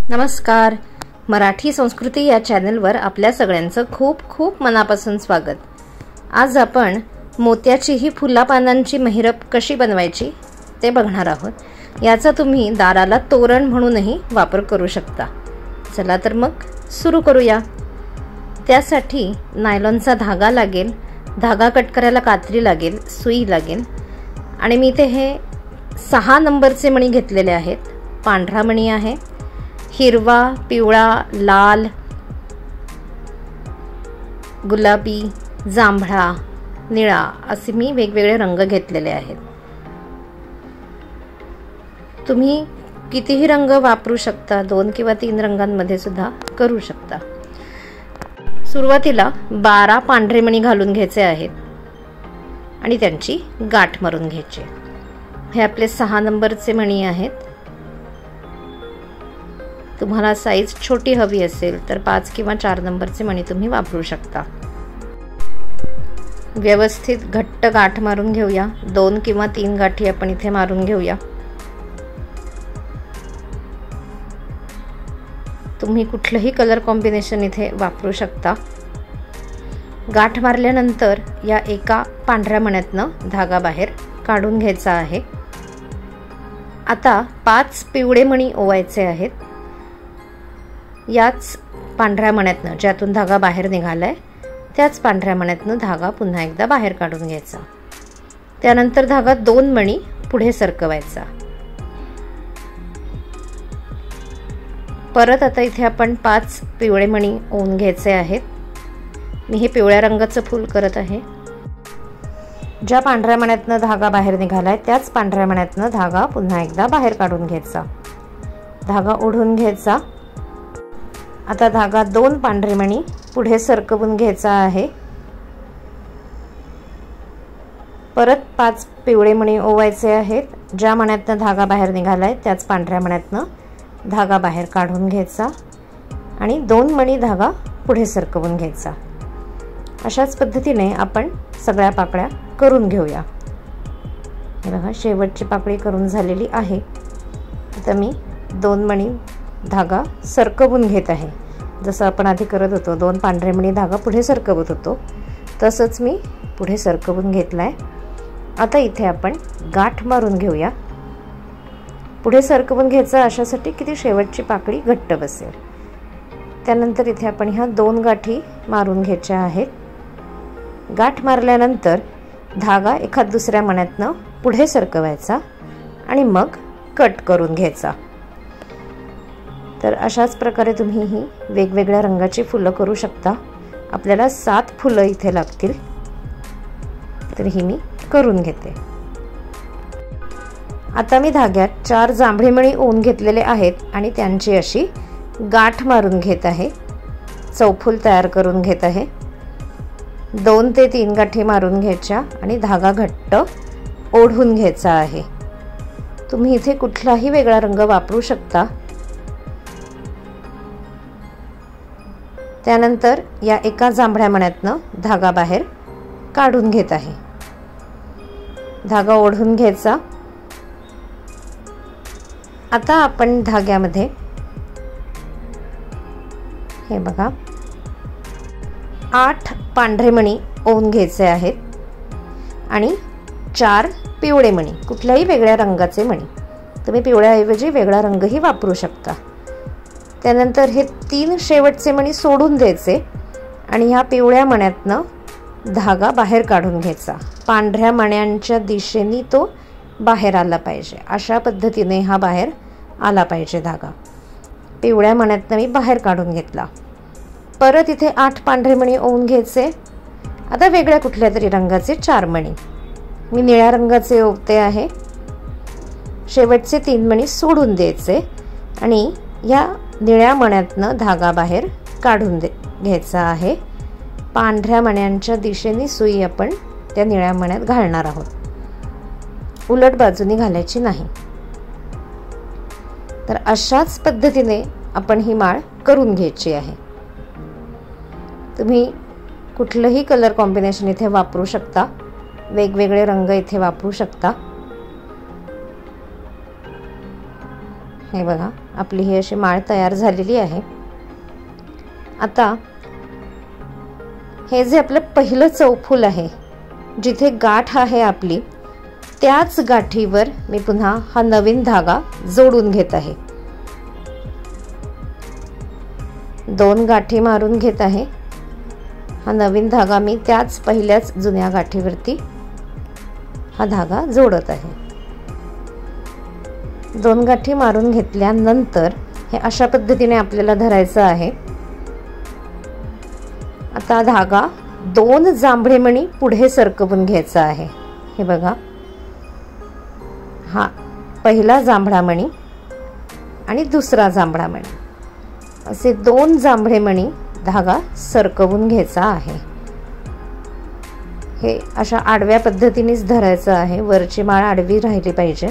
नमस्कार. मराठी संस्कृती या चॅनलवर आपल्या सगळ्यांचं खूप खूप मनापासून स्वागत. आज आपण मोत्याची ही फुलापानांची महिरप कशी बनवायची ते बघणार आहोत. याचा तुम्ही दाराला तोरण म्हणूनही वापर करू शकता. चला तर मग सुरू करूया. त्यासाठी नायलॉनचा धागा लागेल, धागा कट करायला कात्री लागेल, सुई लागेल आणि मी इथे हे 6 नंबरचे मणी घेतलेले आहेत. पांढरा मणी आहे, हिरवा, पिवळा, लाल, गुलाबी, जांभळा, निळा असे मी वेगवेगळे रंग घेतलेले आहेत. तुम्ही कितीही रंग वापरू शकता, 2 किंवा 3 रंगांमध्ये सुद्धा करू शकता. सुरुवातीला 12 पांढरे मणी घालून घ्यायचे आहेत आणि त्यांची गाठ मारून घ्यायची. हे आपले 6 नंबरचे मणी आहेत. तुम्हाला साईज छोटी हवी असेल तर 5 किंवा 4 नंबरचे मणी तुम्ही वापरू शकता. व्यवस्थित घट्ट गाठ मारून घेऊया. 2 किंवा 3 गाठी आपण इथे मारून घेऊया. तुम्ही कुठलंही कलर कॉम्बिनेशन इथे वापरू शकता. गाठ मारल्यानंतर या एका पांढऱ्या मण्यातनं धागा बाहेर काढून घ्यायचा आहे. आता 5 पिवळे मणी ओवायचे आहेत. याच पांढऱ्या मण्यातनं ज्यातून धागा बाहेर निघालाय त्याच पांढऱ्या मण्यातनं धागा पुन्हा एकदा बाहेर काढून घ्यायचा. त्यानंतर धागा 2 मणी पुढे सरकवायचा. परत आता इथे आपण 5 पिवळे मणी ओवून घ्यायचे आहेत. मी हे पिवळ्या रंगाचं फूल करत आहे. ज्या पांढऱ्या मण्यातनं धागा बाहेर निघालाय त्याच पांढऱ्या मण्यातनं धागा पुन्हा एकदा बाहेर काढून घ्यायचा. धागा ओढून घ्यायचा. आता धागा 2 पांढरे मणी पुढे सरकवून घ्यायचा आहे. परत 5 पिवळे मणी ओवायचे आहेत. ज्या मण्यातनं धागा बाहेर निघालाय त्याच पांढऱ्या मण्यातनं धागा बाहेर काढून घ्यायचा आणि 2 मणी धागा पुढे सरकवून घ्यायचा. अशाच पद्धतीने आपण सगळ्या पाकळ्या करून घेऊया. हे बघा, शेवटची पाकळी करून झालेली आहे. आता मी 2 मणी धागा सरकवून घेत आहे. जसं आपण आधी करत होतो, 2 पांढरे मणी धागा पुढे सरकवत होतो तसंच मी पुढे सरकवून घेतलाय. आता इथे आपण गाठ मारून घेऊया. पुढे सरकवून घ्यायचं अशासाठी की ती शेवटची पाकळी घट्ट बसेल. त्यानंतर इथे आपण ह्या 2 गाठी मारून घ्यायच्या आहेत. गाठ मारल्यानंतर धागा एखाद दुसऱ्या मण्यातनं पुढे सरकवायचा आणि मग कट करून घ्यायचा. तर अशाच प्रकारे तुम्ही ही वेगवेगळ्या रंगाची फुलं करू शकता. आपल्याला 7 फुलं इथे लागतील. तर ही मी करून घेते. आता मी धाग्यात 4 जांभळे मणी ओवून घेतलेले आहेत आणि त्यांची अशी गाठ मारून घेत आहे. चौफूल तयार करून घेत आहे. 2 ते 3 गाठी मारून घ्यायच्या आणि धागा घट्ट ओढून घ्यायचा आहे. तुम्ही इथे कुठलाही वेगळा रंग वापरू शकता. त्यानंतर या एका जांभळ्या मण्यातनं धागा बाहेर काढून घेत आहे. धागा ओढून घ्यायचा. आता आपण धाग्यामध्ये हे बघा 8 पांढरे मणी ओवून घ्यायचे आहेत आणि 4 पिवळे मणी, कुठल्याही वेगळ्या रंगाचे मणी. तुम्ही पिवळ्याऐवजी वेगळा रंगही वापरू शकता. त्यानंतर हे 3 शेवटचे मणी सोडून द्यायचे आणि ह्या पिवळ्या मण्यातनं धागा बाहेर काढून घ्यायचा. पांढऱ्या मण्यांच्या दिशेने तो बाहेर आला पाहिजे. अशा पद्धतीने हा बाहेर आला पाहिजे धागा. पिवळ्या मण्यातनं मी बाहेर काढून घेतला. परत इथे 8 पांढरे मणी ओवून घ्यायचे. आता वेगळ्या कुठल्या तरी रंगाचे 4 मणी मी निळ्या रंगाचे ओवते आहे. शेवटचे 3 मणी सोडून द्यायचे आणि या निळ्या मण्यातनं धागा बाहेर काढून घ्यायचा आहे. पांढऱ्या मण्यांच्या दिशेने सुई आपण त्या निळ्या मण्यात घालणार आहोत. उलट बाजूनी घालायची नाही. तर अशाच पद्धतीने आपण ही माळ करून घ्यायची आहे. तुम्ही कुठलंही कलर कॉम्बिनेशन इथे वापरू शकता. वेगवेगळे रंग इथे वापरू शकता. हे बघा, आपली ही अशी माळ तयार झालेली आहे. आता हे जे आपलं पहिलं चौफूल आहे, जिथे गाठ आहे आपली, त्याच गाठीवर मी पुन्हा हा नवीन धागा जोडून घेत आहे. 2 गाठी मारून घेत आहे. हा नवीन धागा मी त्याच पहिल्याच जुन्या गाठीवरती हा धागा जोडत आहे. 2 गाठी मारून घेतल्यानंतर हे अशा पद्धतीने आपल्याला धरायचं आहे. आता धागा 2 जांभळे मणी पुढे सरकवून घ्यायचा आहे. हे बघा, हा पहिला जांभळा मणी आणि दुसरा जांभळा मणी, असे 2 जांभळे मणी धागा सरकवून घ्यायचा आहे. हे अशा आडव्या पद्धतीनेच धरायचं आहे. वरची माळ आडवी राहिली पाहिजे,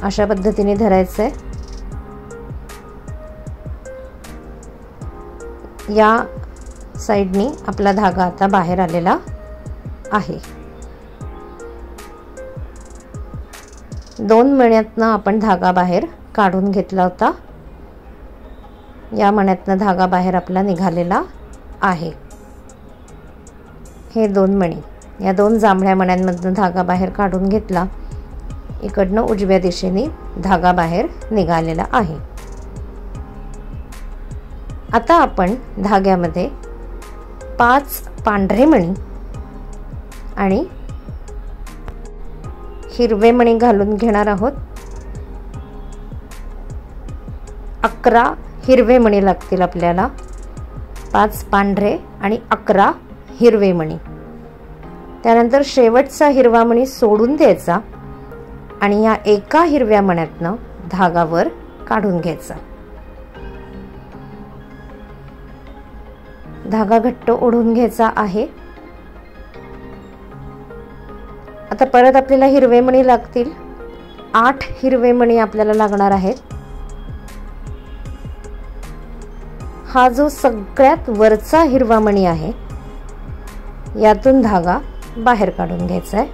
अशा पद्धतीने धरायचं आहे. या साइडनी आपला धागा आता बाहेर आलेला आहे. 2 मण्यातनं आपण धागा बाहेर काढून घेतला होता. या मण्यातनं धागा बाहेर आपला निघालेला आहे. हे 2 मणी, या 2 जांभळ्या मण्यांमधनं धागा बाहेर काढून घेतला. इकडनं उजव्या दिशेने धागा बाहेर निघालेला आहे. आता आपण धाग्यामध्ये 5 पांढरे मणी आणि हिरवे मणी घालून घेणार आहोत. 11 हिरवे मणी लागतील आपल्याला. 5 पांढरे आणि 11 हिरवे मणी. त्यानंतर शेवटचा हिरवा मणी सोडून द्यायचा आणि या एका हिरव्या मण्यातनं धागावर काढून घ्यायचा. धागा घट्ट ओढून घ्यायचा आहे. आता परत आपल्याला हिरवे मणी लागतील. 8 हिरवे मणी आपल्याला लागणार आहेत. हा जो सगळ्यात वरचा हिरवा मणी आहे, यातून धागा बाहेर काढून घ्यायचा आहे.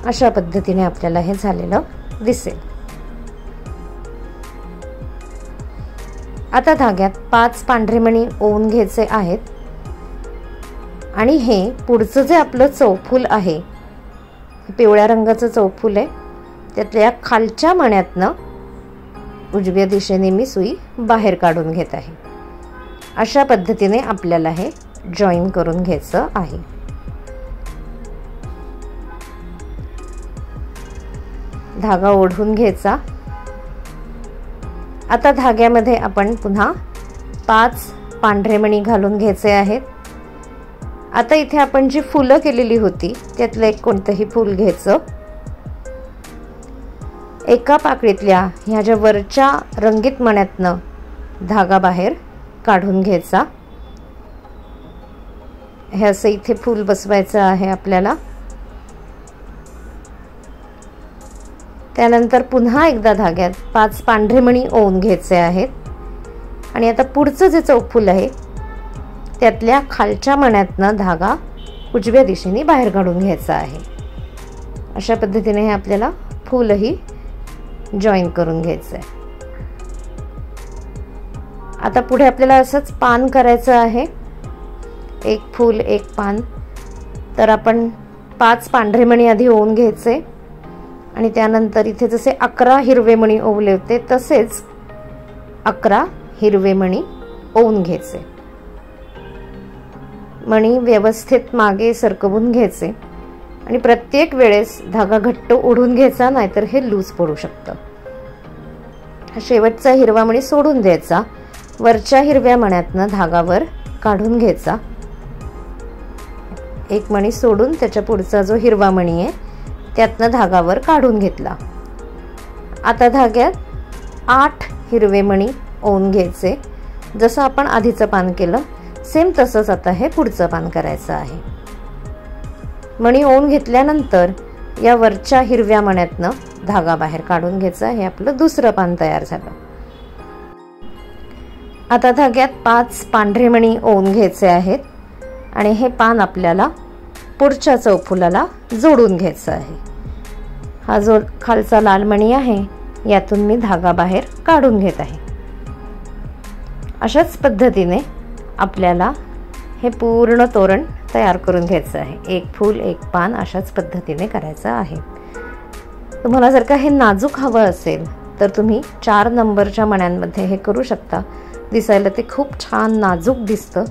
अशा पद्धतीने आपल्याला हे झालेलं दिसेल. आता धाग्यात 5 पांढरे मणी ओवून घ्यायचे आहेत आणि हे पुढचं जे आपलं चौफूल आहे, पिवळ्या रंगाचं चौफूल आहे, त्यातल्या खालच्या मण्यातनं उजव्या दिशेने मी सुई बाहेर काढून घेत आहे. अशा पद्धतीने आपल्याला हे जॉईन करून घ्यायचं आहे. धागा ओढून घ्यायचा. आता धाग्यामध्ये आपण पुन्हा 5 पांढरे मणी घालून घ्यायचे आहेत. आता इथे आपण जी फुलं केलेली होती त्यातलं एक कोणतंही फूल घ्यायचं. एका पाकळीतल्या ह्या ज्या वरच्या रंगीत मण्यातनं धागा बाहेर काढून घ्यायचा. हे असं इथे फूल बसवायचं आहे आपल्याला. त्यानंतर पुन्हा एकदा धाग्यात 5 पांढरे मणी ओवून घ्यायचे आहेत आणि आता पुढचं जे चौफूल आहे त्यातल्या खालच्या मण्यातनं धागा उजव्या दिशेने बाहेर काढून घ्यायचा आहे. अशा पद्धतीने हे आपल्याला फूलही जॉईन करून घ्यायचं आहे. आता पुढे आपल्याला असंच पान करायचं आहे. 1 फूल 1 पान. तर आपण 5 पांढरे मणी आधी ओवून घ्यायचे आणि त्यानंतर इथे जसे 11 हिरवे मणी ओवले होते तसेच 11 हिरवे मणी ओवून घ्यायचे. मणी व्यवस्थित मागे सरकवून घ्यायचे आणि प्रत्येक वेळेस धागा घट्ट ओढून घ्यायचा, नाहीतर हे लूज पडू शकतं. शेवटचा हिरवा मणी सोडून द्यायचा. वरच्या हिरव्या मण्यातनं धागावर काढून घ्यायचा. 1 मणी सोडून त्याच्या पुढचा जो हिरवा मणी आहे त्यातनं धागावर काढून घेतला. आता धाग्यात 8 हिरवे मणी ओवून घ्यायचे. जसं आपण आधीचं पान केलं सेम तसंच आता हे पुढचं पान करायचं आहे. मणी ओवून घेतल्यानंतर या वरच्या हिरव्या मण्यातनं धागा बाहेर काढून घ्यायचा. हे आपलं दुसरं पान तयार झालं. आता धाग्यात 5 पांढरे मणी ओवून घ्यायचे आहेत आणि हे पान आपल्याला पुढच्या चौफुलाला जोडून घ्यायचं आहे. हा जो खालचा लाल मणी आहे यातून मी धागा बाहेर काढून घेत आहे। अशाच पद्धतीने आपल्याला हे पूर्ण तोरण तयार करून घ्यायचं आहे। एक फूल एक पान अशाच पद्धतीने करायचं आहे। तुम्हाला जर का हे नाजूक हवं असेल तर तुम्ही 4 नंबरच्या मण्यांमध्ये हे करू शकता। दिसायला ते खूप छान नाजूक दिसतं।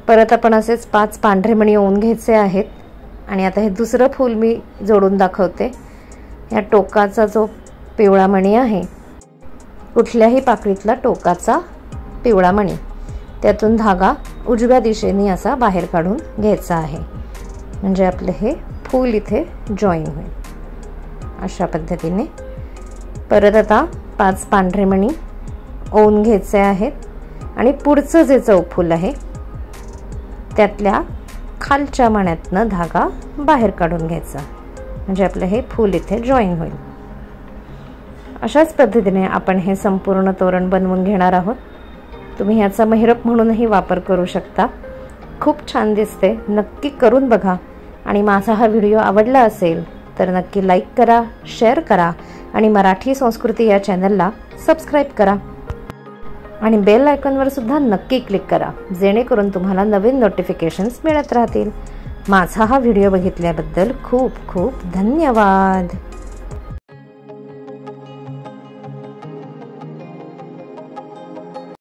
परत आपण असेच 5 पांढरे मणी ओवून घ्यायचे आहेत आणि आता हे दुसरं फूल मी जोडून दाखवते। या टोकाचा जो पिवळा मणी आहे, कुठल्याही पाकळीतला टोकाचा पिवळा मणी, त्यातून धागा उजव्या दिशेने असा बाहेर काढून घ्यायचा आहे, म्हणजे आपले हे फूल इथे जॉईन होईल। अशा पद्धतीने परत आता 5 पांढरे मणी ओवून घ्यायचे आहेत आणि पुढचं जे चौफूल आहे त्यातल्या खालच्या मण्यातनं धागा बाहेर काढून घ्यायचा, म्हणजे आपलं हे फूल इथे जॉईन होईल। अशाच पद्धतीने आपण हे संपूर्ण तोरण बनवून घेणार आहोत। तुम्ही ह्याचा महिरप म्हणूनही वापर करू शकता। खूप छान दिसते, नक्की करून बघा। आणि माझा हा व्हिडिओ आवडला असेल तर नक्की लाईक करा, शेअर करा आणि मराठी संस्कृती या चॅनलला सबस्क्राईब करा आणि बेल आयकॉनवर सुद्धा नक्की क्लिक करा, जेणेकरून तुम्हाला नवीन नोटिफिकेशन्स मिळत राहतील। माझा हा व्हिडिओ बघितल्याबद्दल खूप खूप धन्यवाद।